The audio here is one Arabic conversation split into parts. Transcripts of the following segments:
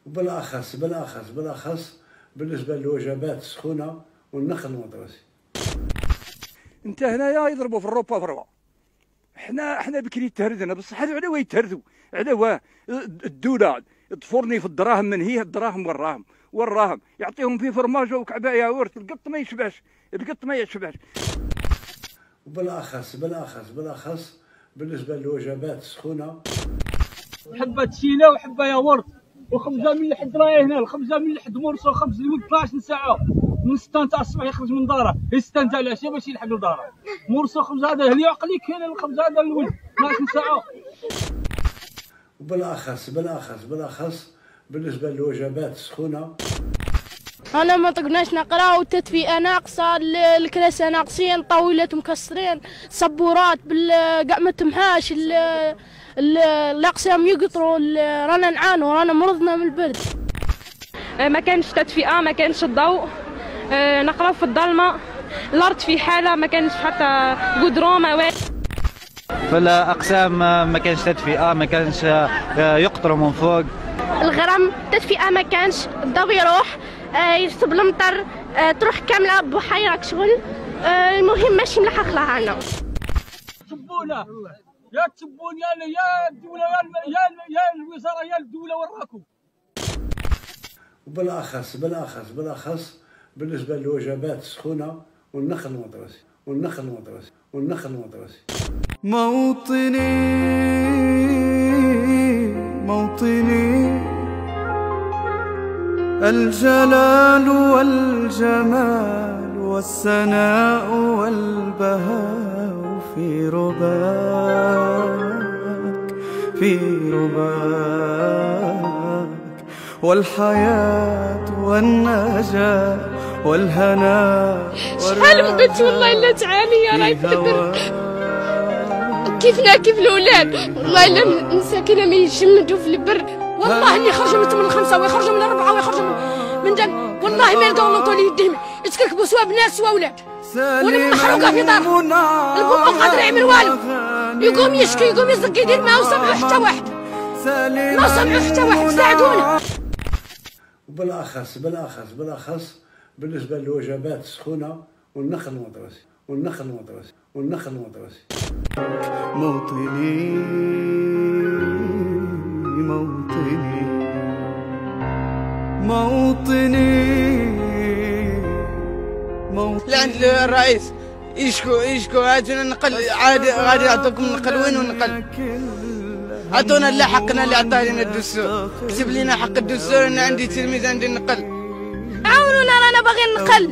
وبالاخص بالنسبه للوجبات السخونه والنقل المدرسي. انت هنايا يضربوا في الروبا فروا. حنا بكري تهردنا بصح هذو على وين يتهردوا؟ على واه الدوله تفرني في الدراهم، من هي الدراهم والراهم يعطيهم فيه فرماج وكعبه ياغورت، القط ما يشبعش. وبالاخص بالنسبه للوجبات السخونه. حبه تشيله وحبه ياغورت وخبزه من لحد راهي هنا، الخبزه من لحد مرسو خبز لمده 12 ساعه من 6 تاع الصباح يخرج من داره ل 6 تاع العشيه باش يلحق لداره. مرسو خبز هذا هل يعقل لك هنا الخبز هذا الولد 12 ساعه. وبالاخص بالنسبه للوجبات السخونه. انا ما طقناش نقرا والتدفئه ناقصه، الكراسي ناقصين، طاولات مكسرين، سبورات كاع ما تمحاش، الاقسام يقطروا، رانا نعانوا، رانا مرضنا من البرد. ما كانش تدفئه، ما كانش الضوء، نقراو في الظلمه، الارض في حاله ما كانش حتى قدرون ما والو. في الاقسام ما كانش تدفئه، ما كانش يقطروا من فوق. الغرام تدفئه ما كانش، الضوء يروح، يرسب المطر، تروح كامله بحيره شغل. المهم ماشي ملحق لها انا. تسبونا يا تسبون يا الدوله يا الوزاره يا الدوله وراكم. وبالاخص بالنسبه للوجبات السخونه والنقل المدرسي. موطني الجلال والجمال والسناء والبهاء في رباك والحياة والنجاة والهناء. شحال بنت والله الا تعاني يا راهي في البرد، كيفنا كيف الاولاد والله الا مساكنه ما يجمدوا في البرد. والله اللي يخرجوا من 5 ويخرجوا من 4 ويخرجوا من جن والله ما يلقاو نوطوا لي يدهم، يتكركبوا سوا بنات سوا اولاد، وانا محروقه في دار. البوم ما قادر يعمل والو، يقوم يشكي يقوم يزق يدير، ما سمعوا حتى واحد، ساعدونا. وبالاخص بالنسبه للوجبات السخونه والنقل المدرسي. موطني لعند الرئيس يشكو عادنا نقل، عادي غادي يعطوكم نقل وين ونقل؟ عطونا اللي حقنا اللي عطاه لنا الدستور، كتب لنا حق الدستور. انا عندي تلميذ عندي نقل، عاونونا رانا باغيين نقل،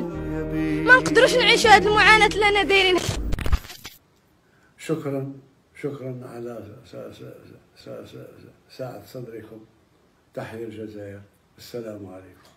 ما نقدروش نعيشوا هذه المعاناة اللي انا دايرين. شكرا على ساعة صدركم. تحية الجزائر. السلام عليكم.